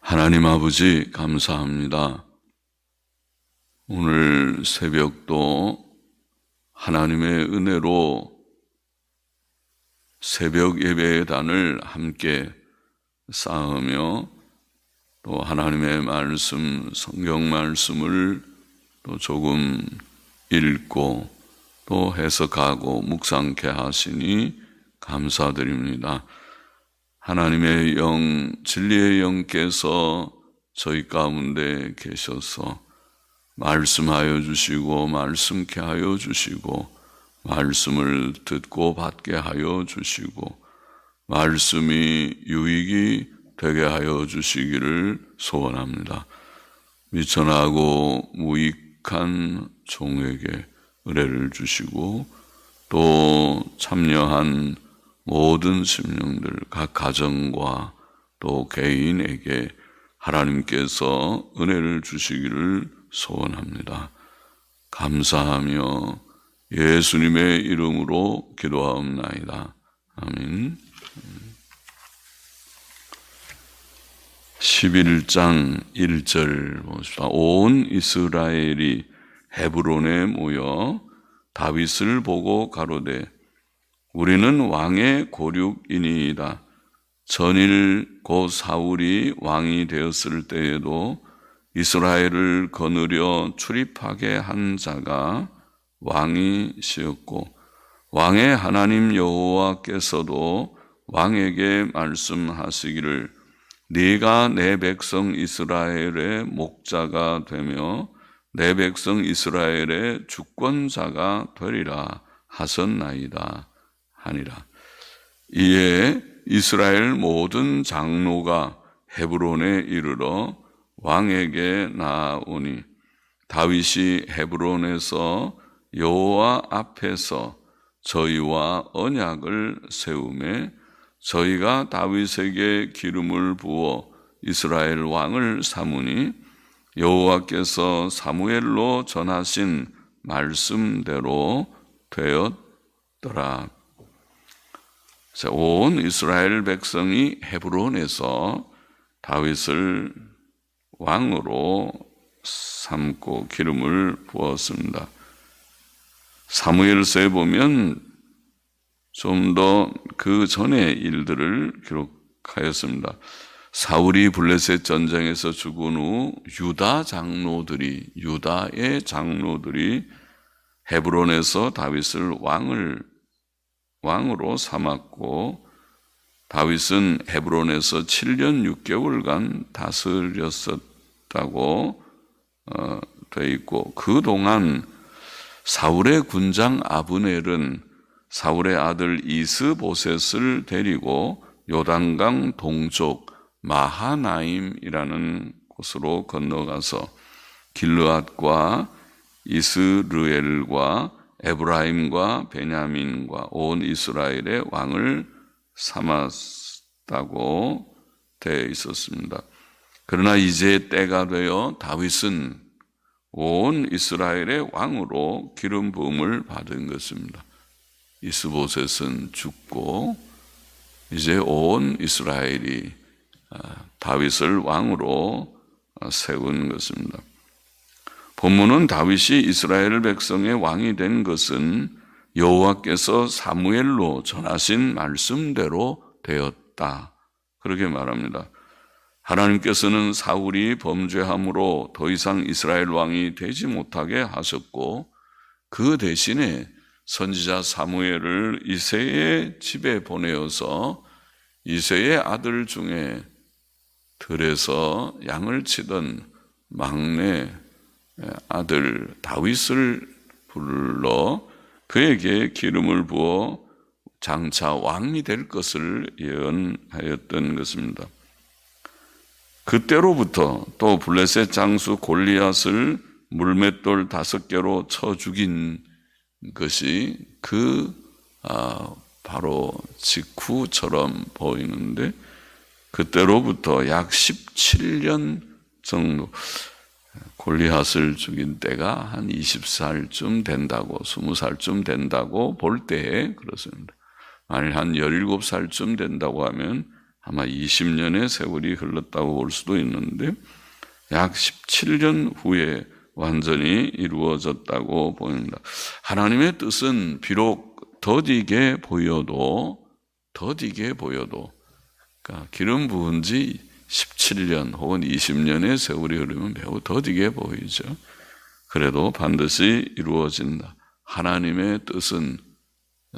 하나님 아버지 감사합니다. 오늘 새벽도 하나님의 은혜로 새벽 예배의 단을 함께 쌓으며 또 하나님의 말씀, 성경 말씀을 또 조금 읽고 또 해석하고 묵상케 하시니 감사드립니다. 하나님의 영, 진리의 영께서 저희 가운데 계셔서 말씀하여 주시고 말씀케 하여 주시고 말씀을 듣고 받게 하여 주시고 말씀이 유익이 되게 하여 주시기를 소원합니다. 미천하고 무익한 종에게 은혜를 주시고 또 참여한 모든 심령들, 각 가정과 또 개인에게 하나님께서 은혜를 주시기를 소원합니다. 감사하며 예수님의 이름으로 기도하옵나이다. 아멘. 11장 1절 봅시다. 온 이스라엘이 헤브론에 모여 다윗을 보고 가로되 우리는 왕의 고륙이니이다. 전일 곧 사울이 왕이 되었을 때에도 이스라엘을 거느려 출입하게 한 자가 왕이시었고 왕의 하나님 여호와께서도 왕에게 말씀하시기를 네가 내 백성 이스라엘의 목자가 되며 내 백성 이스라엘의 주권자가 되리라 하셨나이다 하니라. 이에 이스라엘 모든 장로가 헤브론에 이르러 왕에게 나아오니 다윗이 헤브론에서 여호와 앞에서 저희와 언약을 세우매 저희가 다윗에게 기름을 부어 이스라엘 왕을 삼으니 여호와께서 사무엘로 전하신 말씀대로 되었더라. 온 이스라엘 백성이 헤브론에서 다윗을 왕으로 삼고 기름을 부었습니다. 사무엘서에 보면 좀 더 그 전의 일들을 기록하였습니다. 사울이 블레셋 전쟁에서 죽은 후 유다의 장로들이 헤브론에서 다윗을 왕으로 삼았고 다윗은 헤브론에서 7년 6개월간 다스렸었다고 되어 있고 그동안 사울의 군장 아브넬은 사울의 아들 이스보셋을 데리고 요단강 동쪽 마하나임이라는 곳으로 건너가서 길르앗과 이스르엘과 에브라임과 베냐민과 온 이스라엘의 왕을 삼았다고 되어 있었습니다. 그러나 이제 때가 되어 다윗은 온 이스라엘의 왕으로 기름 부음을 받은 것입니다. 이스보셋은 죽고 이제 온 이스라엘이 다윗을 왕으로 세운 것입니다. 본문은 다윗이 이스라엘 백성의 왕이 된 것은 여호와께서 사무엘로 전하신 말씀대로 되었다. 그렇게 말합니다. 하나님께서는 사울이 범죄함으로 더 이상 이스라엘 왕이 되지 못하게 하셨고 그 대신에 선지자 사무엘을 이새의 집에 보내어서 이새의 아들 중에 들에서 양을 치던 막내 아들 다윗을 불러 그에게 기름을 부어 장차 왕이 될 것을 예언하였던 것입니다. 그때로부터 또 블레셋 장수 골리앗을 물맷돌 5개로 쳐 죽인 것이 바로 직후처럼 보이는데 그때로부터 약 17년 정도 골리앗을 죽인 때가 한 20살쯤 된다고 20살쯤 된다고 볼 때에 그렇습니다. 만일 한 17살쯤 된다고 하면 아마 20년의 세월이 흘렀다고 볼 수도 있는데 약 17년 후에 완전히 이루어졌다고 보입니다. 하나님의 뜻은 비록 더디게 보여도 그러니까 기름 부은 지 17년 혹은 20년의 세월이 흐르면 매우 더디게 보이죠. 그래도 반드시 이루어진다. 하나님의 뜻은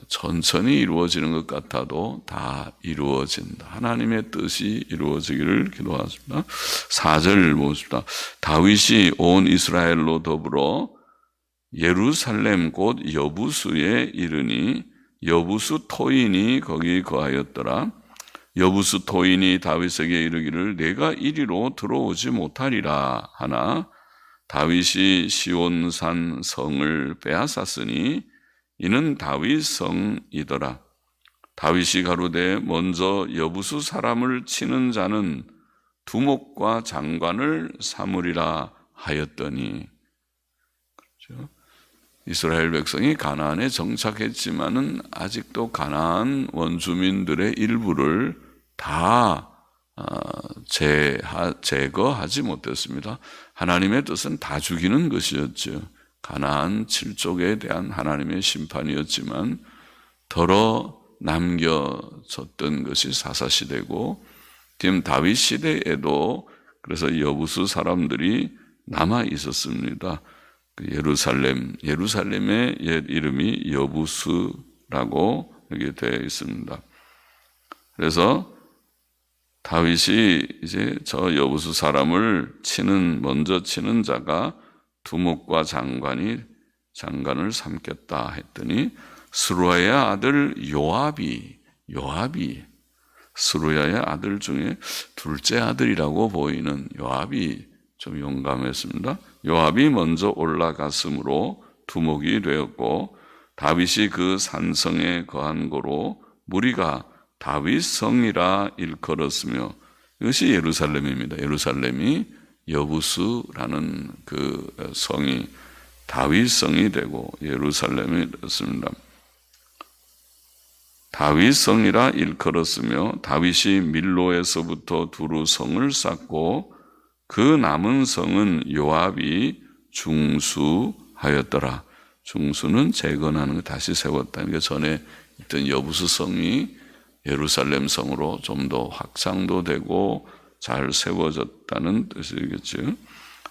천천히 이루어지는 것 같아도 다 이루어진다. 하나님의 뜻이 이루어지기를 기도하십니다. 4절 보십시다. 다윗이 온 이스라엘로 더불어 예루살렘 곧 여부수에 이르니 여부수 토인이 거기 거하였더라. 여부수 토인이 다윗에게 이르기를 내가 이리로 들어오지 못하리라 하나 다윗이 시온산 성을 빼앗았으니 이는 다윗 성이더라. 다윗이 가로되 먼저 여부수 사람을 치는 자는 두목과 장관을 삼으리라 하였더니, 그렇죠? 이스라엘 백성이 가나안에 정착했지만은 아직도 가나안 원주민들의 일부를 다 제거하지 못했습니다. 하나님의 뜻은 다 죽이는 것이었죠. 가나안 7족에 대한 하나님의 심판이었지만 덜어 남겨졌던 것이 사사시대고 지금 다윗 시대에도 그래서 여부수 사람들이 남아 있었습니다. 예루살렘의 옛 이름이 여부수라고 여기 되어 있습니다. 그래서 다윗이 이제 저 여부수 사람을 먼저 치는 자가 두목과 장관을 삼겠다 했더니 스루야의 아들 요압이 스루야의 아들 중에 둘째 아들이라고 보이는 요압이 좀 용감했습니다. 요압이 먼저 올라갔으므로 두목이 되었고 다윗이 그 산성에 거한 고로 무리가 다윗 성이라 일컬었으며 이것이 예루살렘입니다. 예루살렘이 여부수라는 그 성이 다윗 성이 되고 예루살렘이 되었습니다. 다윗 성이라 일컬었으며 다윗이 밀로에서부터 두루 성을 쌓고 그 남은 성은 요압이 중수하였더라. 중수는 재건하는 거 다시 세웠다는 게 전에 있던 여부수 성이 예루살렘 성으로 좀 더 확장도 되고 잘 세워졌다는 뜻이겠죠.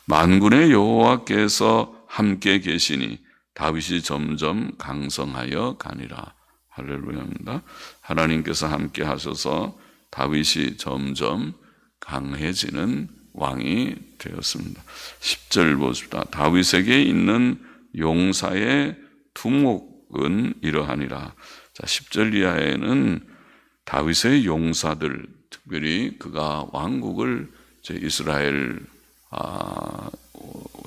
만군의 여호와께서 함께 계시니 다윗이 점점 강성하여 가니라. 할렐루야입니다. 하나님께서 함께 하셔서 다윗이 점점 강해지는 왕이 되었습니다. 10절 보십시다. 다윗에게 있는 용사의 두목은 이러하니라. 자, 10절 이하에는 다윗의 용사들, 특별히 그가 왕국을 이스라엘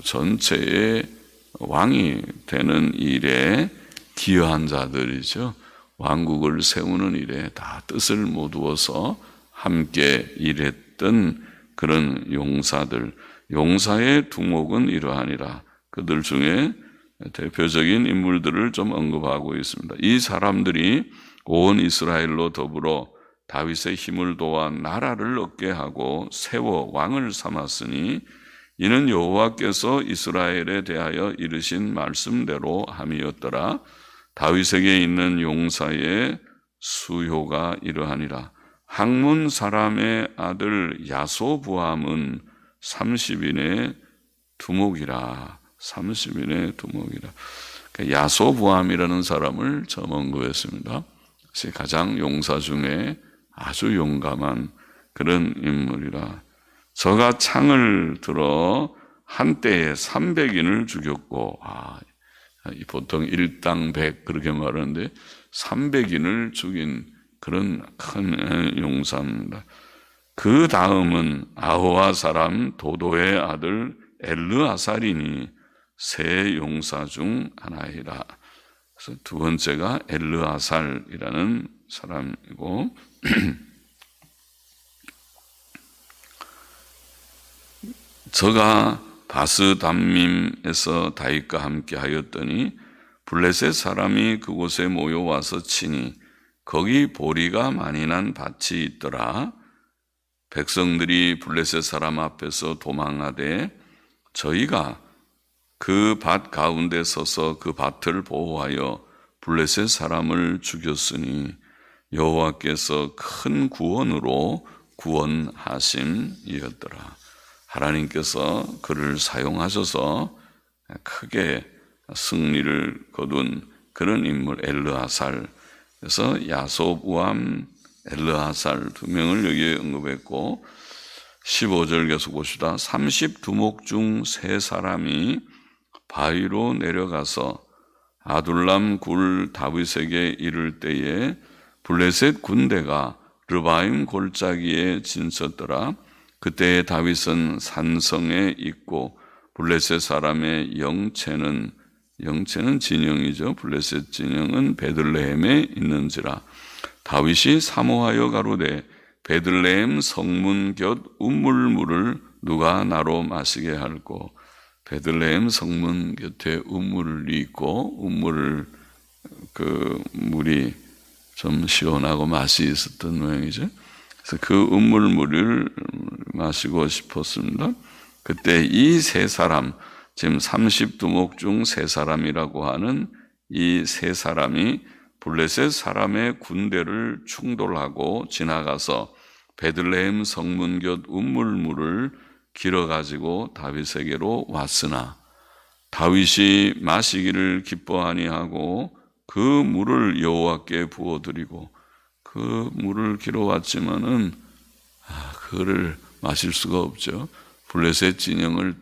전체의 왕이 되는 일에 기여한 자들이죠. 왕국을 세우는 일에 다 뜻을 모두어서 함께 일했던 그런 용사들, 용사의 두목은 이러하니라. 그들 중에 대표적인 인물들을 좀 언급하고 있습니다. 이 사람들이 온 이스라엘로 더불어 다윗의 힘을 도와 나라를 얻게 하고 세워 왕을 삼았으니 이는 여호와께서 이스라엘에 대하여 이르신 말씀대로 함이었더라. 다윗에게 있는 용사의 수효가 이러하니라. 학문 사람의 아들 야소부함은 30인의 두목이라. 30인의 두목이라. 야소부함이라는 사람을 처음 언급했습니다. 가장 용사 중에 아주 용감한 그런 인물이라. 저가 창을 들어 한때에 300인을 죽였고, 보통 일당 100 그렇게 말하는데 300인을 죽인 그런 큰 용사입니다. 그 다음은 아호와 사람 도도의 아들 엘르아살이니 세 용사 중 하나이라. 그래서 두 번째가 엘르아살이라는 사람이고 저가 바스담밈에서 다윗과 함께 하였더니 블레셋 사람이 그곳에 모여와서 치니 거기 보리가 많이 난 밭이 있더라. 백성들이 블레셋 사람 앞에서 도망하되 저희가 그 밭 가운데 서서 그 밭을 보호하여 블레셋 사람을 죽였으니 여호와께서 큰 구원으로 구원하심이었더라. 하나님께서 그를 사용하셔서 크게 승리를 거둔 그런 인물 엘르아살. 그래서 야소, 우암, 엘르아살 두 명을 여기에 언급했고 15절 계속 봅시다. 30두목 중 세 사람이 바위로 내려가서 아둘람 굴 다윗에게 이를 때에 블레셋 군대가 르바임 골짜기에 진쳤더라. 그때에 다윗은 산성에 있고 블레셋 사람의 영체는 진영이죠. 블레셋 진영은 베들레헴에 있는지라. 다윗이 사모하여 가로되 베들레헴 성문 곁 우물물을 누가 나로 마시게 할꼬. 베들레헴 성문 곁에 우물이 있고 우물을 그 물이 좀 시원하고 맛이 있었던 모양이죠. 그래서 그 우물물을 마시고 싶었습니다. 그때 이 세 사람, 지금 30두목 중 세 사람이라고 하는 이 세 사람이 블레셋 사람의 군대를 충돌하고 지나가서 베들레헴 성문 곁 우물물을 길어가지고 다윗에게로 왔으나 다윗이 마시기를 기뻐하니 하고 그 물을 여호와께 부어드리고 그 물을 길어왔지만은 그를 마실 수가 없죠. 블레셋 진영을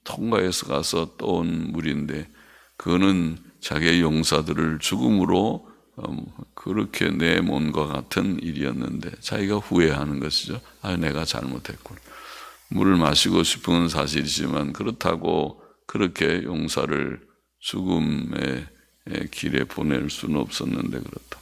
통과해서 가서 떠온 물인데 그거는 자기의 용사들을 죽음으로 그렇게 내몬 것 같은 일이었는데 자기가 후회하는 것이죠. 내가 잘못했군. 물을 마시고 싶은 건 사실이지만 그렇다고 그렇게 용사를 죽음의 길에 보낼 수는 없었는데 그렇다.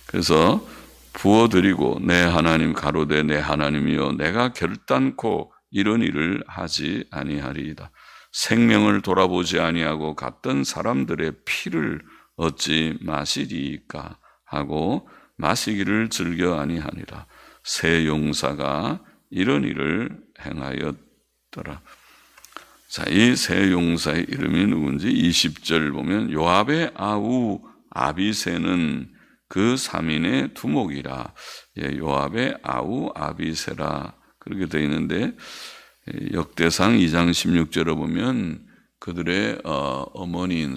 그래서 부어드리고 내 하나님 가로되 내 하나님이여 내가 결단코 이런 일을 하지 아니하리이다. 생명을 돌아보지 아니하고 갔던 사람들의 피를 어찌 마시리이까 하고 마시기를 즐겨 아니하니라. 새 용사가 이런 일을 행하였더라. 자, 이 세 용사의 이름이 누군지 20절 보면 요압의 아우 아비새는 그 3인의 두목이라. 요압의 아우 아비새라 그렇게 되어 있는데 역대상 2장 16절에 보면 그들의 어머니인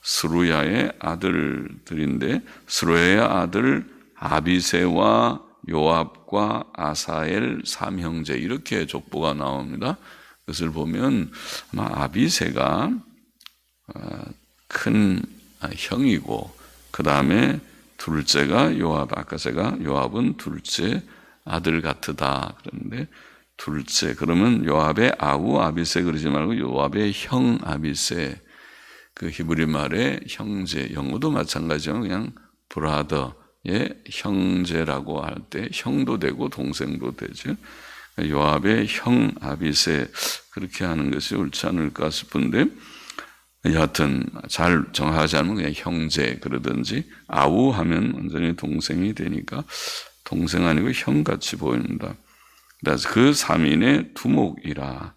스루야의 아들들인데 스루야의 아들 아비새와 요압과 아사엘 삼형제 이렇게 족보가 나옵니다. 그것을 보면 아마 아비새가 큰 형이고 그 다음에 둘째가 요압. 아까 제가 요압은 둘째 아들 같으다 그러는데 둘째 그러면 요압의 아우 아비새 그러지 말고 요압의 형 아비새. 그 히브리 말의 형제, 영어도 마찬가지지만 그냥 브라더의 형제라고 할 때 형도 되고 동생도 되죠. 요압의 형 아비새 그렇게 하는 것이 옳지 않을까 싶은데 여하튼 잘 정하지 않으면 그냥 형제 그러든지 아우 하면 완전히 동생이 되니까 동생 아니고 형같이 보입니다. 그래서 그 3인의 두목이라.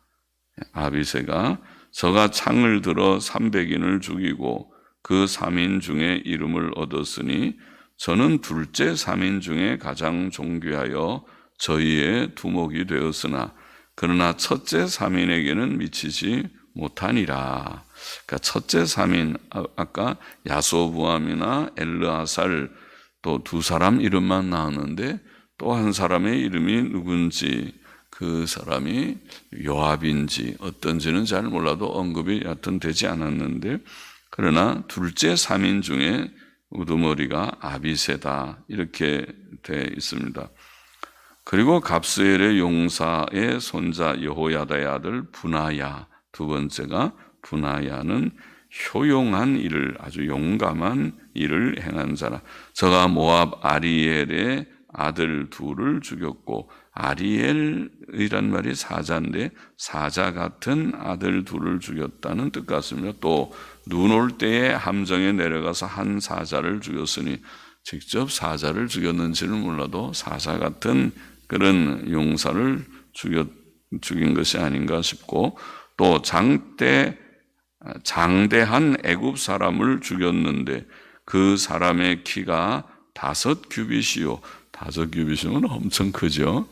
아비새가 저가 창을 들어 300인을 죽이고 그 3인 중에 이름을 얻었으니 저는 둘째 3인 중에 가장 존귀하여 저희의 두목이 되었으나 그러나 첫째 3인에게는 미치지 못하니라. 그러니까 첫째 3인 아까 야소부암이나 엘르아살 또 두 사람 이름만 나왔는데 또 한 사람의 이름이 누군지 그 사람이 요압인지 어떤지는 잘 몰라도 언급이 여하튼 되지 않았는데 그러나 둘째 3인 중에 우두머리가 아비새다 이렇게 되어 있습니다. 그리고 갑스엘의 용사의 손자 여호야다의 아들 부나야 두 번째가 부나야는 효용한 일을 아주 용감한 일을 행한 자라. 저가 모압 아리엘의 아들 둘을 죽였고 아리엘이란 말이 사자인데 사자 같은 아들 둘을 죽였다는 뜻 같습니다. 또 눈 올 때에 함정에 내려가서 한 사자를 죽였으니 직접 사자를 죽였는지는 몰라도 사자 같은 그런 용사를 죽인 것이 아닌가 싶고, 또 장대한 애굽 사람을 죽였는데 그 사람의 키가 5규빗이요. 5규빗이면 엄청 크죠.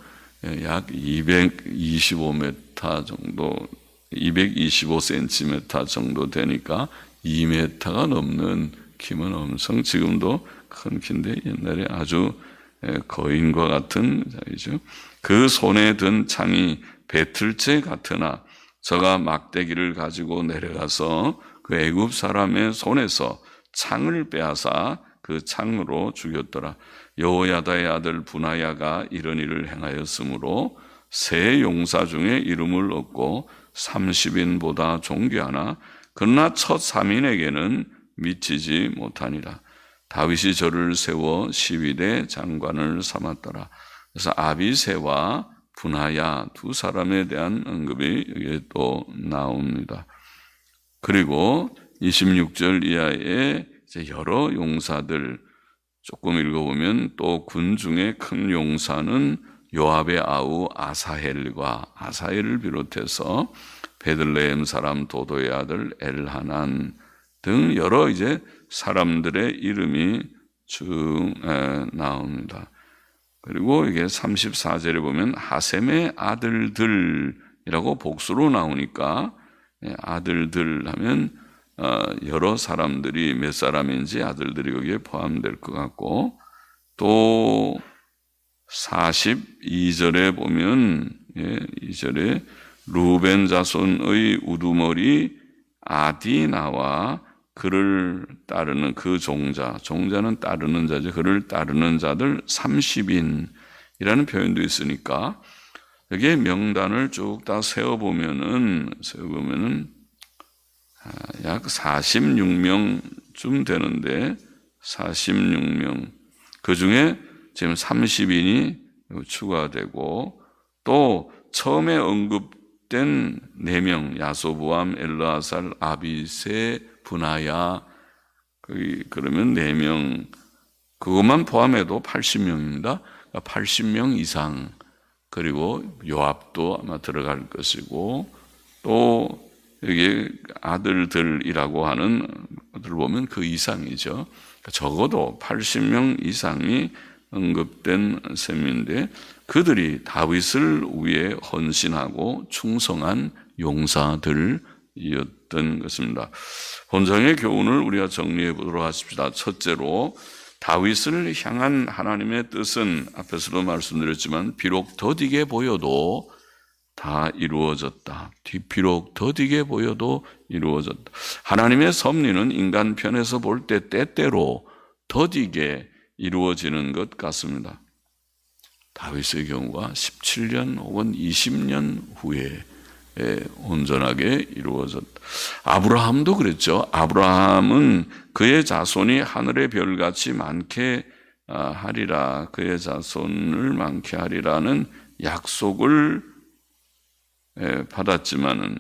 약 225m 정도, 225cm 정도 되니까 2m가 넘는 키면 엄청, 지금도 큰 키인데 옛날에 아주 거인과 같은 자이죠. 그 손에 든 창이 배틀째 같으나 저가 막대기를 가지고 내려가서 그 애굽 사람의 손에서 창을 빼앗아 그 창으로 죽였더라. 여호야다의 아들 분하야가 이런 일을 행하였으므로 세 용사 중에 이름을 얻고 30인보다 존귀하나 그러나 첫 3인에게는 미치지 못하니라. 다윗이 저를 세워 시위대 장관을 삼았더라. 그래서 아비새와 분하야 두 사람에 대한 언급이 여기에 또 나옵니다. 그리고 26절 이하에 이제 여러 용사들 조금 읽어보면, 또 군 중에 큰 용사는 요압의 아우 아사헬을 비롯해서 베들레헴 사람 도도의 아들 엘하난 등 여러 이제 사람들의 이름이 쭉 나옵니다. 그리고 이게 34절에 보면 하셈의 아들들이라고 복수로 나오니까, 아들들 하면 여러 사람들이 몇 사람인지 아들들이 여기에 포함될 것 같고, 또 42절에 보면 2절에 루벤 자손의 우두머리 아디나와 그를 따르는 그 종자는 따르는 자죠. 그를 따르는 자들 30인이라는 표현도 있으니까 여기에 명단을 쭉 다 세어보면은 약 46명쯤 되는데, 46명. 그 중에 지금 30인이 추가되고, 또 처음에 언급된 4명, 야소부암, 엘르아살, 아비새, 분하야, 그러면 4명, 그것만 포함해도 80명입니다. 80명 이상. 그리고 요압도 아마 들어갈 것이고, 또 여기 아들들이라고 하는 것들 보면 그 이상이죠. 적어도 80명 이상이 언급된 셈인데, 그들이 다윗을 위해 헌신하고 충성한 용사들이었던 것입니다. 본성의 교훈을 우리가 정리해 보도록 하십시다. 첫째로, 다윗을 향한 하나님의 뜻은 앞에서도 말씀드렸지만 비록 더디게 보여도 다 이루어졌다. 비록 더디게 보여도 이루어졌다. 하나님의 섭리는 인간 편에서 볼 때 때때로 더디게 이루어지는 것 같습니다. 다윗의 경우가 17년 혹은 20년 후에 온전하게 이루어졌다. 아브라함도 그랬죠. 아브라함은 그의 자손이 하늘의 별같이 많게 하리라, 그의 자손을 많게 하리라는 약속을 받았지만은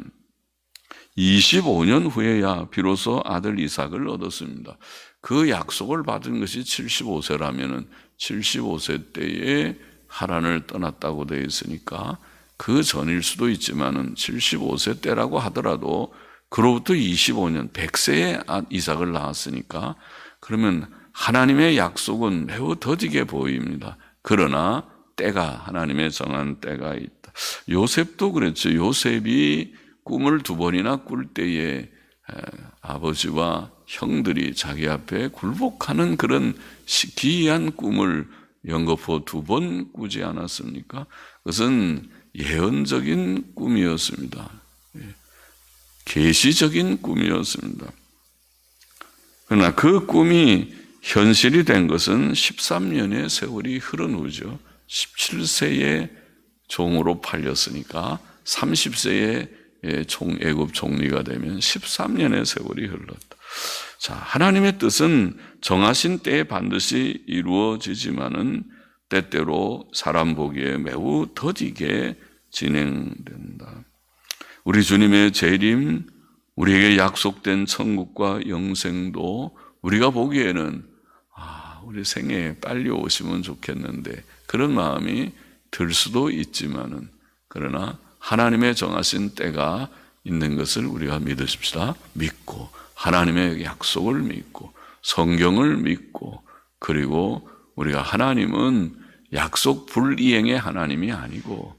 25년 후에야 비로소 아들 이삭을 얻었습니다. 그 약속을 받은 것이 75세라면은 75세 때에 하란을 떠났다고 되어 있으니까 그 전일 수도 있지만은 75세 때라고 하더라도 그로부터 25년, 100세에 이삭을 낳았으니까, 그러면 하나님의 약속은 매우 더디게 보입니다. 그러나 때가, 하나님의 정한 때가 있다. 요셉도 그랬죠. 요셉이 꿈을 2번이나 꿀 때에 아버지와 형들이 자기 앞에 굴복하는 그런 기이한 꿈을 연거푸 2번 꾸지 않았습니까? 그것은 예언적인 꿈이었습니다. 계시적인 꿈이었습니다. 그러나 그 꿈이 현실이 된 것은 13년의 세월이 흐른 후죠. 17세에 종으로 팔렸으니까 30세에 애굽 총리가 되면 13년의 세월이 흘렀다. 자, 하나님의 뜻은 정하신 때에 반드시 이루어지지만은 때때로 사람 보기에 매우 더디게 진행된다. 우리 주님의 재림, 우리에게 약속된 천국과 영생도 우리가 보기에는 우리 생애에 빨리 오시면 좋겠는데 그런 마음이 들 수도 있지만은 그러나 하나님의 정하신 때가 있는 것을 우리가 믿으십시다. 믿고 하나님의 약속을 믿고 성경을 믿고 그리고 우리가 하나님은 약속 불이행의 하나님이 아니고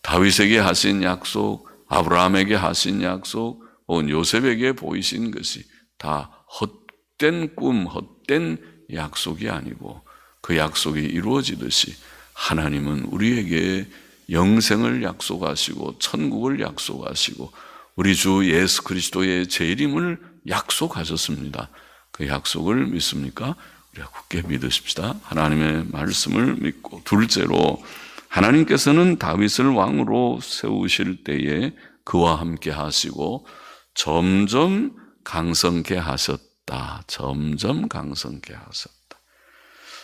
다윗에게 하신 약속, 아브라함에게 하신 약속, 요셉에게 보이신 것이 다 헛된 꿈, 헛된 약속이 아니고 그 약속이 이루어지듯이 하나님은 우리에게 영생을 약속하시고 천국을 약속하시고 우리 주 예수 그리스도의 재림을 약속하셨습니다. 그 약속을 믿습니까? 우리가 굳게 믿으십시다. 하나님의 말씀을 믿고 둘째로 하나님께서는 다윗을 왕으로 세우실 때에 그와 함께 하시고 점점 강성케 하셨다. 점점 강성케 하셨다.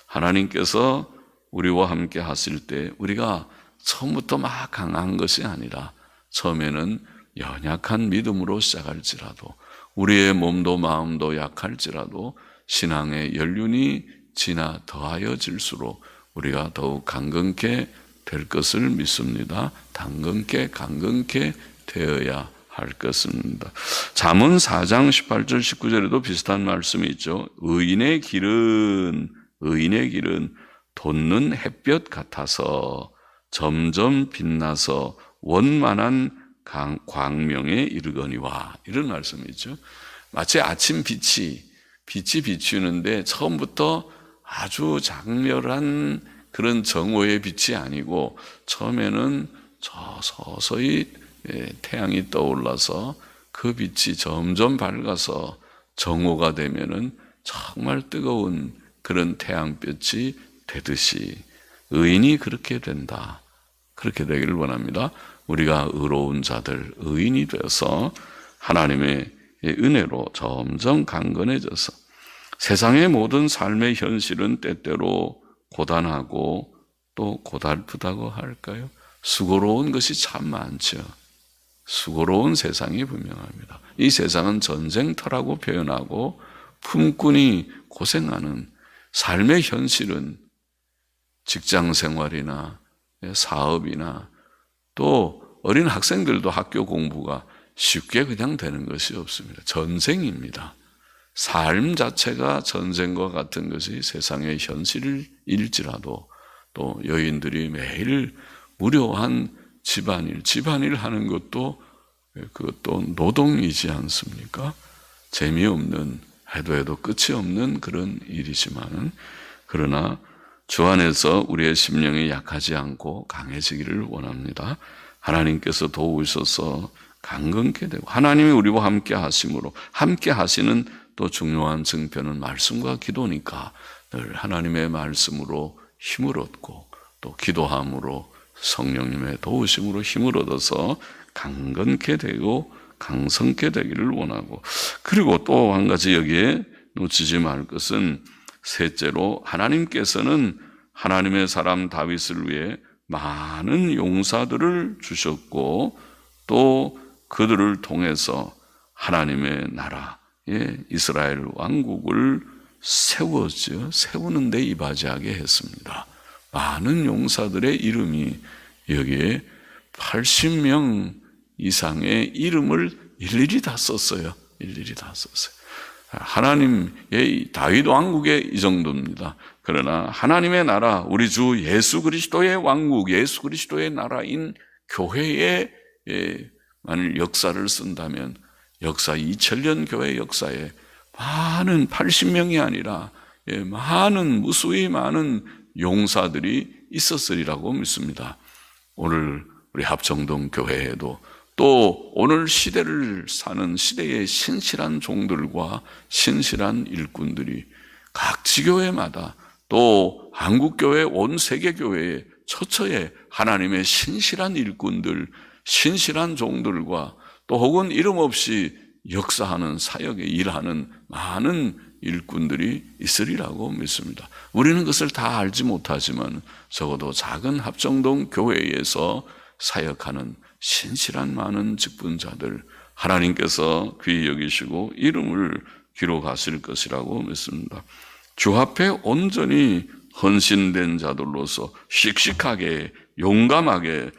하나님께서 우리와 함께 하실 때 우리가 처음부터 막 강한 것이 아니라 처음에는 연약한 믿음으로 시작할지라도 우리의 몸도 마음도 약할지라도 신앙의 연륜이 지나 더하여질수록 우리가 더욱 강건케 될 것을 믿습니다. 강건케 되어야 할 것입니다. 잠언 4장 18절 19절에도 비슷한 말씀이 있죠. 의인의 길은 돋는 햇볕 같아서 점점 빛나서 원만한 광명에 이르거니와 이런 말씀이 있죠. 마치 아침 빛이 비추는데 처음부터 아주 장렬한 그런 정오의 빛이 아니고 처음에는 서서히 태양이 떠올라서 그 빛이 점점 밝아서 정오가 되면은 정말 뜨거운 그런 태양빛이 되듯이 의인이 그렇게 된다. 그렇게 되기를 원합니다. 우리가 의로운 자들, 의인이 되어서 하나님의 은혜로 점점 강건해져서 세상의 모든 삶의 현실은 때때로 고단하고 또 고달프다고 할까요? 수고로운 것이 참 많죠. 수고로운 세상이 분명합니다. 이 세상은 전쟁터라고 표현하고 품꾼이 고생하는 삶의 현실은 직장 생활이나 사업이나 또 어린 학생들도 학교 공부가 쉽게 그냥 되는 것이 없습니다. 전쟁입니다. 삶 자체가 전쟁과 같은 것이 세상의 현실일지라도 또 여인들이 매일 무료한 집안일 하는 것도 그것도 노동이지 않습니까? 재미없는 해도 끝이 없는 그런 일이지만은 그러나 주 안에서 우리의 심령이 약하지 않고 강해지기를 원합니다. 하나님께서 도우셔서 강건케 되고 하나님이 우리와 함께 하심으로 함께 하시는 또 중요한 증표는 말씀과 기도니까 늘 하나님의 말씀으로 힘을 얻고 또 기도함으로 성령님의 도우심으로 힘을 얻어서 강건케 되고 강성케 되기를 원하고 그리고 또 한 가지 여기에 놓치지 말 것은 셋째로 하나님께서는 하나님의 사람 다윗을 위해 많은 용사들을 주셨고 또 그들을 통해서 하나님의 나라의 이스라엘 왕국을 세우는 데 이바지하게 했습니다. 많은 용사들의 이름이 여기에 80명 이상의 이름을 일일이 다 썼어요. 하나님의 다윗 왕국의 이 정도입니다. 그러나 하나님의 나라, 우리 주 예수 그리스도의 왕국, 예수 그리스도의 나라인 교회에 만일 역사를 쓴다면 역사 2000년 교회 역사에 많은 80명이 아니라 무수히 많은 용사들이 있었으리라고 믿습니다. 오늘 우리 합정동 교회에도 또 오늘 시대를 사는 시대의 신실한 종들과 신실한 일꾼들이 각 지교회마다 또 한국교회 온 세계교회에 처처에 하나님의 신실한 일꾼들, 신실한 종들과 또 혹은 이름 없이 역사하는 사역에 일하는 많은 일꾼들이 있으리라고 믿습니다. 우리는 그것을 다 알지 못하지만 적어도 작은 합정동 교회에서 사역하는 신실한 많은 직분자들 하나님께서 귀히 여기시고 이름을 기록하실 것이라고 믿습니다. 주 앞에 온전히 헌신된 자들로서 씩씩하게 용감하게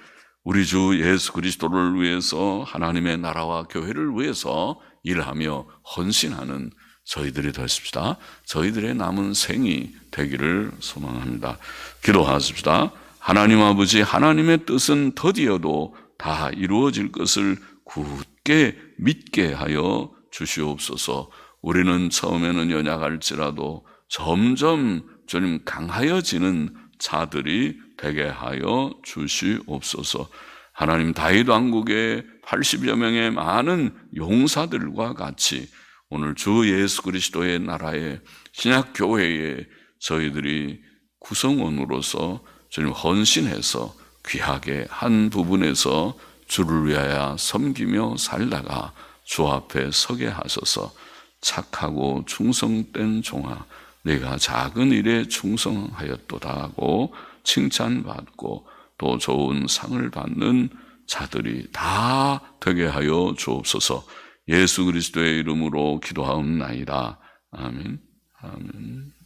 우리 주 예수 그리스도를 위해서 하나님의 나라와 교회를 위해서 일하며 헌신하는 저희들이 되십시다. 저희들의 남은 생이 되기를 소망합니다. 기도하십시다. 하나님 아버지, 하나님의 뜻은 더디어도 다 이루어질 것을 굳게 믿게 하여 주시옵소서. 우리는 처음에는 연약할지라도 점점 주님 강하여지는 자들이 되게 하여 주시옵소서. 하나님, 다윗 왕국의 80여 명의 많은 용사들과 같이 오늘 주 예수 그리스도의 나라의 신약 교회에 저희들이 구성원으로서 주님 헌신해서 귀하게 한 부분에서 주를 위하여 섬기며 살다가 주 앞에 서게 하소서. 착하고 충성된 종아, 내가 작은 일에 충성하였도다 하고 칭찬받고 또 좋은 상을 받는 자들이 다 되게 하여 주옵소서. 예수 그리스도의 이름으로 기도하옵나이다. 아멘. 아멘.